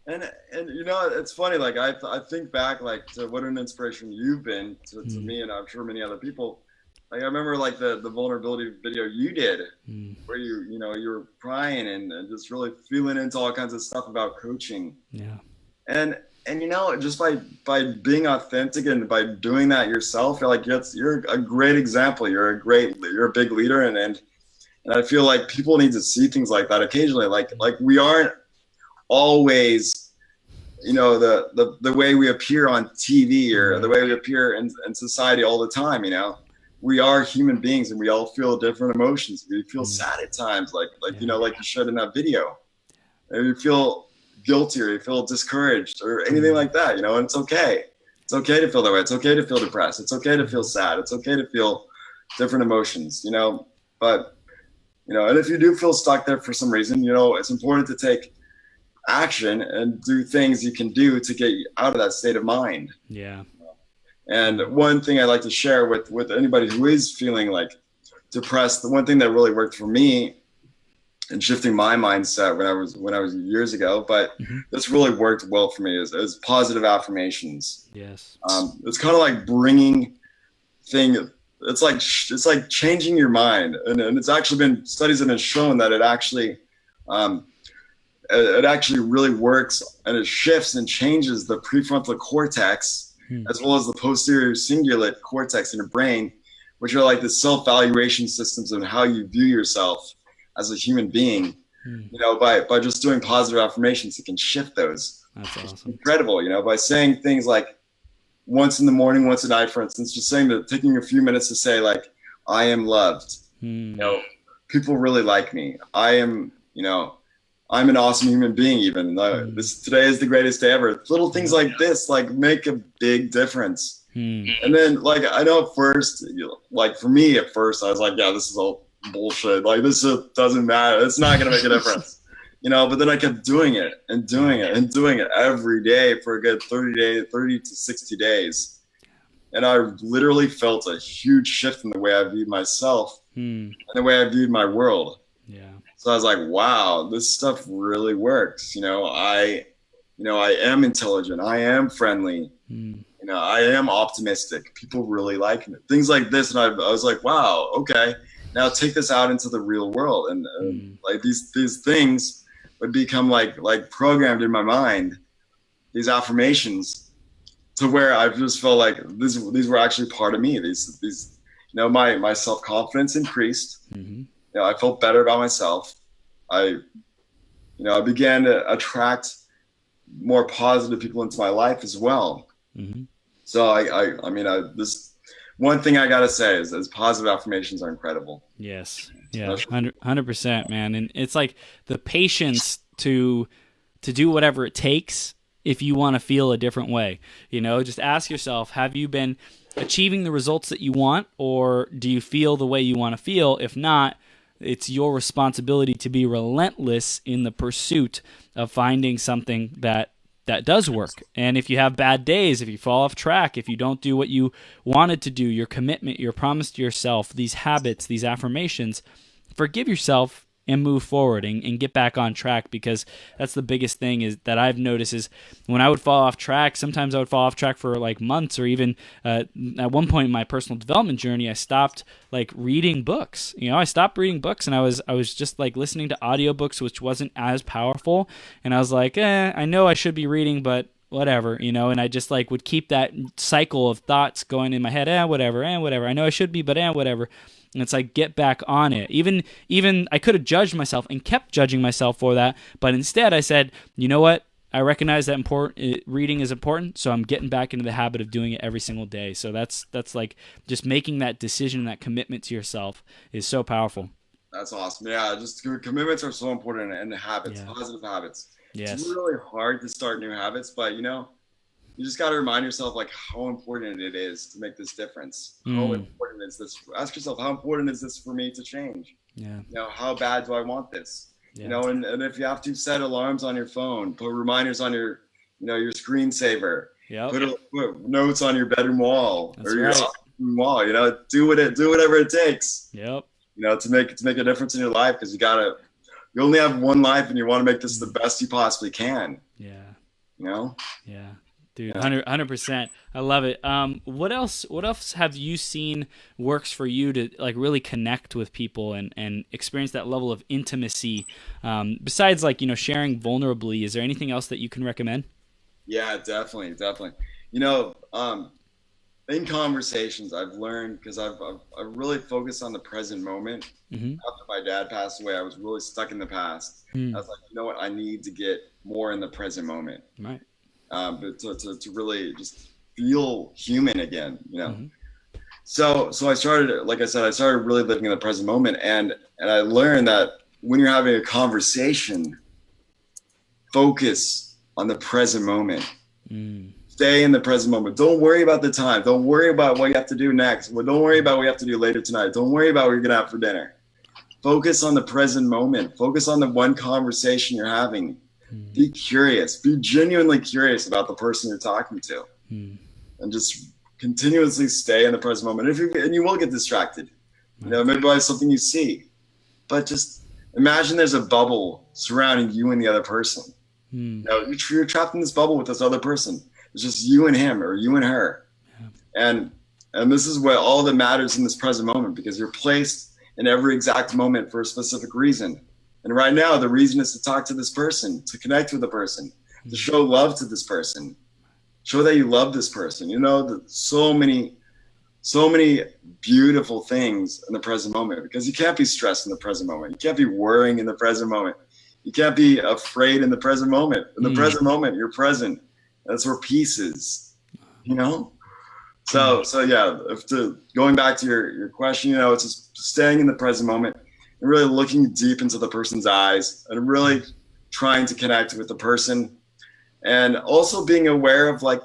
And you know, it's funny, like I think back like to what an inspiration you've been to me, and I'm sure many other people. Like I remember like the vulnerability video you did where you know, you were crying and just really feeling into all kinds of stuff about coaching. Yeah. And you know, just by being authentic and by doing that yourself, you're a great example. You're a big leader, and I feel like people need to see things like that occasionally. Like we aren't always, you know, the way we appear on TV or the way we appear in society all the time. You know, we are human beings and we all feel different emotions. We feel sad at times, like you know, like you showed in that video. And you feel guilty or you feel discouraged or anything like that, you know, and it's okay. It's okay to feel that way. It's okay to feel depressed. It's okay to feel sad. It's okay to feel different emotions, you know, but, you know, and if you do feel stuck there for some reason, you know, it's important to take action and do things you can do to get you out of that state of mind. Yeah. And one thing I like to share with anybody who is feeling like depressed, the one thing that really worked for me and shifting my mindset when I was years ago, but this really worked well for me is positive affirmations. Yes. It's kind of like bringing it's like changing your mind, and it's actually been studies that have shown that it actually really works, and it shifts and changes the prefrontal cortex as well as the posterior cingulate cortex in your brain, which are like the self-valuation systems and how you view yourself as a human being. You know, by just doing positive affirmations, you can shift those. That's awesome. It's incredible, you know, by saying things like once in the morning, once at night, for instance, just taking a few minutes to say like, I am loved. You know, people really like me. I am, you know, I'm an awesome human being. Even today is the greatest day ever. Little things like this, like make a big difference. And then like, I know at first, like for me at first, I was like, yeah, this is all bullshit. Like this doesn't matter. It's not going to make a difference, you know, but then I kept doing it and doing it and doing it every day for a good 30 to 60 days. And I literally felt a huge shift in the way I viewed myself and the way I viewed my world. Yeah. So I was like, wow, this stuff really works. You know, I am intelligent. I am friendly. You know, I am optimistic. People really like me. Things like this. And I was like, wow, okay. Now take this out into the real world, and like these things would become like programmed in my mind, these affirmations, to where I just felt like these were actually part of me. These you know, my self-confidence increased. You know, I felt better about myself. I began to attract more positive people into my life as well. So I mean, this. One thing I gotta say is positive affirmations are incredible. Yes, yeah, 100%, man. And it's like the patience to do whatever it takes if you want to feel a different way. You know, just ask yourself: have you been achieving the results that you want, or do you feel the way you want to feel? If not, it's your responsibility to be relentless in the pursuit of finding something that does work. And if you have bad days, if you fall off track, if you don't do what you wanted to do, your commitment, your promise to yourself, these habits, these affirmations, forgive yourself and move forward and get back on track, because that's the biggest thing is that I've noticed is when I would fall off track, sometimes I would fall off track for like months, or even at one point in my personal development journey, I stopped like reading books. I stopped reading books, and I was just like listening to audiobooks, which wasn't as powerful. And I was like, I know I should be reading, but whatever, and I just like would keep that cycle of thoughts going in my head, whatever, I know I should be, but whatever. And it's like, get back on it. Even I could have judged myself and kept judging myself for that, but instead I said, you know what? I recognize that reading is important, so I'm getting back into the habit of doing it every single day. So that's like just making that decision, that commitment to yourself is so powerful. That's awesome. Yeah, just commitments are so important, and habits, positive habits. Yes. It's really hard to start new habits, but you just got to remind yourself like how important it is to make this difference. How important is this? Ask yourself, how important is this for me to change? Yeah. How bad do I want this? Yeah. And if you have to set alarms on your phone, put reminders on your, your screensaver, put notes on your bedroom wall. That's or your right. wall, do whatever it takes. Yep. To make a difference in your life, because you only have one life, and you want to make this the best you possibly can. Yeah. Yeah. Dude, 100%. I love it. What else have you seen works for you to like really connect with people and experience that level of intimacy? Besides like, sharing vulnerably, is there anything else that you can recommend? Yeah, definitely. In conversations, I've learned, because I've really focused on the present moment. Mm-hmm. After my dad passed away, I was really stuck in the past. I was like, you know what? I need to get more in the present moment. Right. But to really just feel human again, Mm-hmm. So I started, like I said, I started really living in the present moment, and I learned that when you're having a conversation, focus on the present moment. Stay in the present moment. Don't worry about the time. Don't worry about what you have to do next. Don't worry about what you have to do later tonight. Don't worry about what you're gonna have for dinner. Focus on the present moment. Focus on the one conversation you're having. Be curious. Be genuinely curious about the person you're talking to, and just continuously stay in the present moment. And you will get distracted, maybe by something you see, but just imagine there's a bubble surrounding you and the other person. You're trapped in this bubble with this other person. It's just you and him, or you and her, and this is what all that matters in this present moment, because you're placed in every exact moment for a specific reason. And right now, the reason is to talk to this person, to connect with the person, to show love to this person, show that you love this person. So many beautiful things in the present moment, because you can't be stressed in the present moment. You can't be worrying in the present moment. You can't be afraid in the present moment. In the present moment, you're present. That's where peace is, So yeah, going back to your question, it's just staying in the present moment, and really looking deep into the person's eyes, and really trying to connect with the person, and also being aware of like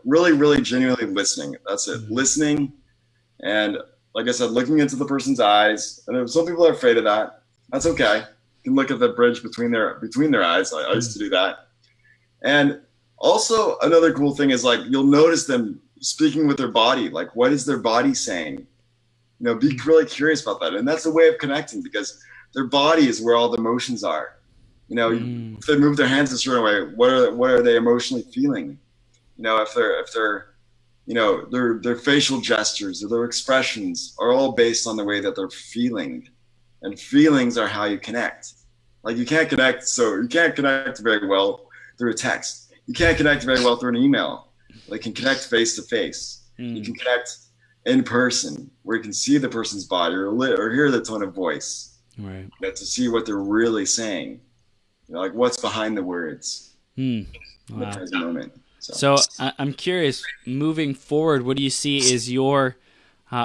really, really genuinely listening. That's it. Listening. And like I said, looking into the person's eyes. And if some people are afraid of that, that's okay. You can look at the bridge between their eyes. I used to do that. And also another cool thing is like, you'll notice them speaking with their body. Like, what is their body saying? Be really curious about that. And that's a way of connecting, because their body is where all the emotions are. If they move their hands a certain way, what are they emotionally feeling? If they're their facial gestures or their expressions are all based on the way that they're feeling. And feelings are how you connect. Like you can't connect very well through a text. You can't connect very well through an email. Like you can connect face to face. You can connect in person, where you can see the person's body or hear the tone of voice. Right. To see what they're really saying. Like what's behind the words. Wow. In the present moment. So I'm curious, moving forward, what do you see is your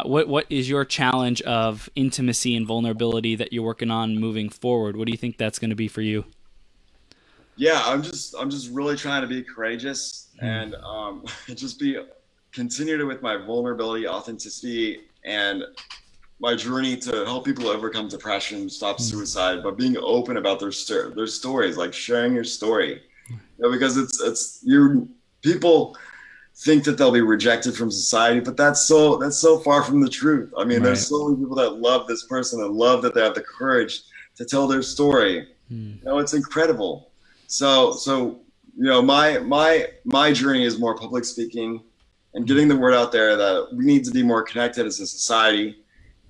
what is your challenge of intimacy and vulnerability that you're working on moving forward? What do you think that's going to be for you? Yeah, I'm just really trying to be courageous and continue with my vulnerability, authenticity, and my journey to help people overcome depression, stop suicide, but being open about their stories, like sharing your story. Because people think that they'll be rejected from society, but that's so far from the truth. I mean, There's so many people that love this person and love that they have the courage to tell their story. It's incredible. So my journey is more public speaking and getting the word out there that we need to be more connected as a society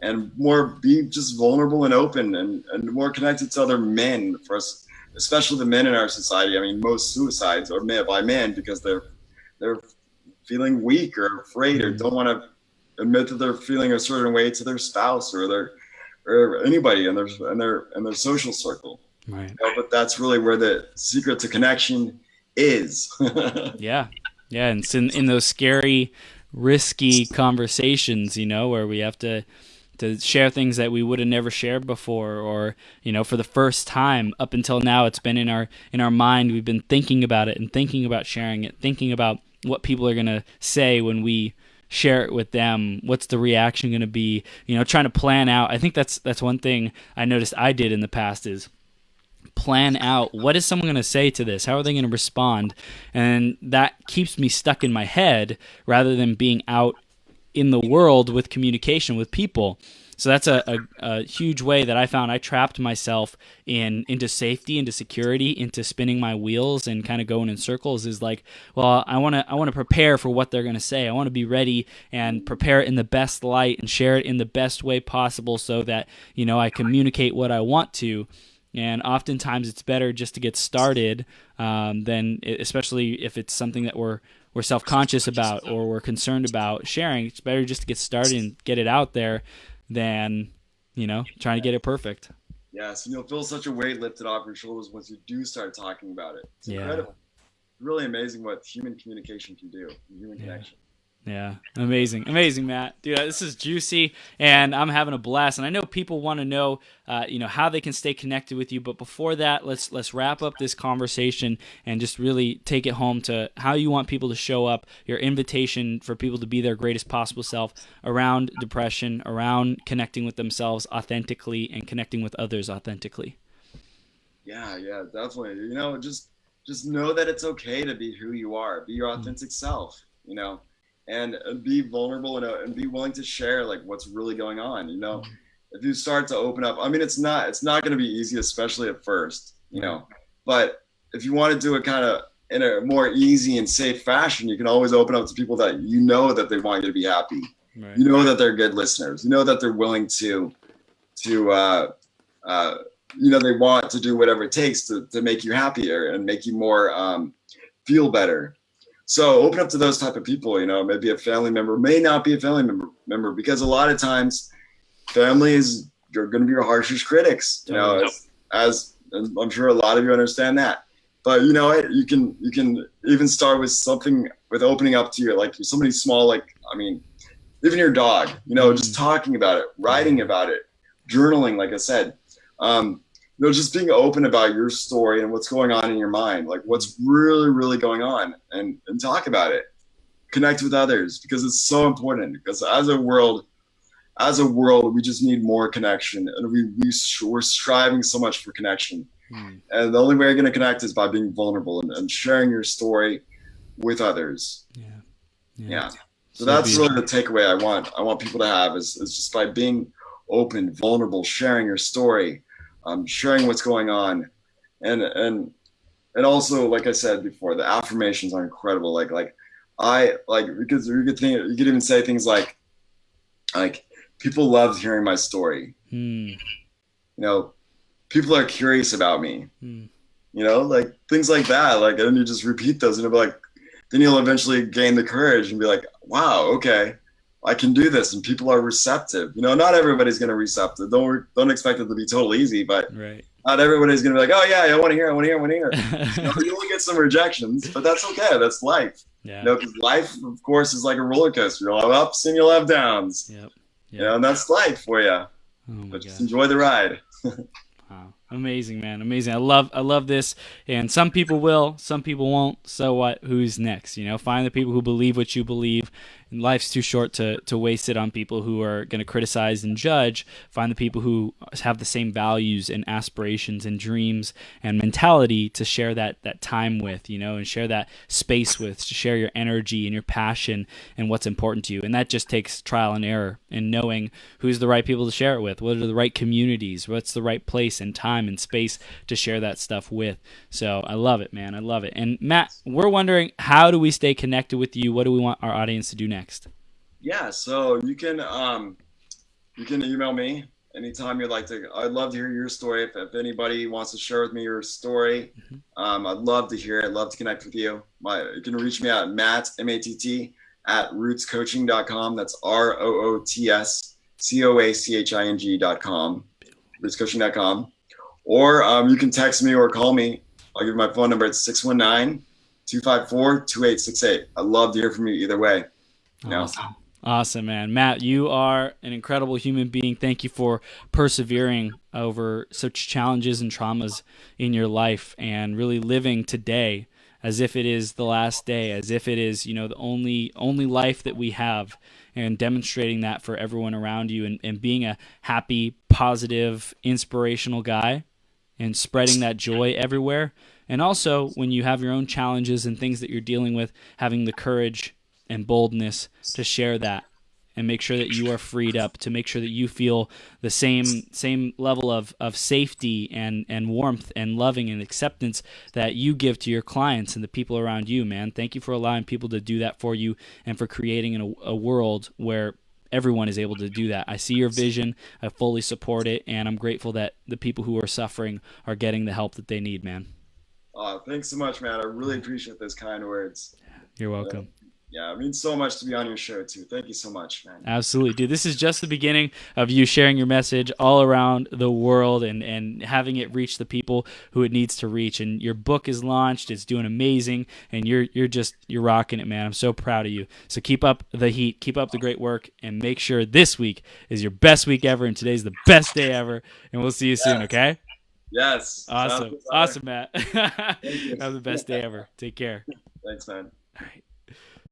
and be just vulnerable and open and more connected to other men for us, especially the men in our society. I mean, most suicides are made by men because they're feeling weak or afraid or don't want to admit that they're feeling a certain way to their spouse or anybody in their social circle. Right. But that's really where the secret to connection is. Yeah. And it's in those scary, risky conversations, where we have to share things that we would have never shared before, or for the first time. Up until now, it's been in our mind. We've been thinking about it and thinking about sharing it, thinking about what people are gonna say when we share it with them. What's the reaction gonna be? Trying to plan out. I think that's one thing I noticed I did in the past is plan out, what is someone going to say to this? How are they going to respond? And that keeps me stuck in my head rather than being out in the world with communication with people. So that's a huge way that I found I trapped myself into safety, into security, into spinning my wheels and kind of going in circles. Is like, well, I want to prepare for what they're going to say. I want to be ready and prepare it in the best light and share it in the best way possible so that I communicate what I want to. And oftentimes it's better just to get started especially if it's something that we're self-conscious about or we're concerned about sharing. It's better just to get started and get it out there than, trying to get it perfect. Yes, and you'll feel such a weight lifted off your shoulders once you do start talking about it. It's incredible. Really amazing what human communication can do, human connection. Yeah, amazing, Matt. Dude, this is juicy, and I'm having a blast. And I know people want to know, how they can stay connected with you. But before that, let's wrap up this conversation and just really take it home to how you want people to show up. Your invitation for people to be their greatest possible self around depression, around connecting with themselves authentically, and connecting with others authentically. Yeah, definitely. Just know that it's okay to be who you are. Be your authentic self. And be vulnerable and be willing to share like what's really going on. If you start to open up, I mean, it's not going to be easy, especially at first, but if you want to do it kind of in a more easy and safe fashion, you can always open up to people that that they want you to be happy. Right. That they're good listeners, that they're willing to they want to do whatever it takes to make you happier and make you more feel better. So open up to those type of people, maybe a family member, may not be a family member, because a lot of times family you're going to be your harshest critics, as I'm sure a lot of you understand that. But you can even start with opening up to like somebody small, like, I mean, even your dog, just talking about it, writing about it, journaling, like I said, just being open about your story and what's going on in your mind, like what's really, really going on, and talk about it. Connect with others, because it's so important. Because as a world, we just need more connection, and we're striving so much for connection. And the only way you're going to connect is by being vulnerable and sharing your story with others. Yeah. So that's really the takeaway I want people to have is just by being open, vulnerable, sharing your story. Sharing what's going on, and also, like I said before, the affirmations are incredible. Because you could even say things like people love hearing my story. People are curious about me. Like things like that. Like, and you just repeat those, and it'll be like, then you'll eventually gain the courage and be like, wow, okay, I can do this, and people are receptive. Not everybody's going to be receptive. Don't expect it to be totally easy, but not everybody's going to be like, oh yeah, I want to hear. You'll get some rejections, but that's okay. That's life. Because life, of course, is like a roller coaster. You'll have ups and you'll have downs. And that's life for you. But just enjoy the ride. Wow. Amazing, man. Amazing. I love this. And some people will, some people won't. So what? Who's next? Find the people who believe what you believe. And life's too short to waste it on people who are going to criticize and judge. Find the people who have the same values and aspirations and dreams and mentality to share that time with, and share that space with, to share your energy and your passion and what's important to you. And that just takes trial and error and knowing who's the right people to share it with, what are the right communities, what's the right place and time and space to share that stuff with. So I love it, man. I love it. And Matt, we're wondering, how do we stay connected with you? What do we want our audience to do next? Yeah, so you can email me anytime you'd like to. I'd love to hear your story. If anybody wants to share with me your story, I'd love to hear it. I'd love to connect with you. You can reach me at Matt, M-A-T-T, at rootscoaching.com. That's ROOTSCOACHING.com, rootscoaching.com. Or you can text me or call me. I'll give you my phone number. It's 619-254-2868. I'd love to hear from you either way. Awesome, man. Matt, you are an incredible human being. Thank you for persevering over such challenges and traumas in your life and really living today as if it is the last day, as if it is, the only life that we have, and demonstrating that for everyone around you, and being a happy, positive, inspirational guy and spreading that joy everywhere. And also, when you have your own challenges and things that you're dealing with, having the courage and boldness to share that and make sure that you are freed up, to make sure that you feel the same level of safety and warmth and loving and acceptance that you give to your clients and the people around you, man. Thank you for allowing people to do that for you and for creating a world where everyone is able to do that. I see your vision. I fully support it, and I'm grateful that the people who are suffering are getting the help that they need, man. Thanks so much, man. I really appreciate those kind words. You're welcome. Yeah, it means so much to be on your show, too. Thank you so much, man. Absolutely, dude. This is just the beginning of you sharing your message all around the world and having it reach the people who it needs to reach. And your book is launched. It's doing amazing, and you're rocking it, man. I'm so proud of you. So keep up the heat. Keep up the great work, and make sure this week is your best week ever, and today's the best day ever. And we'll see you soon, okay? Yes. Awesome, Matt. Have the best day ever. Take care. Thanks, man. All right.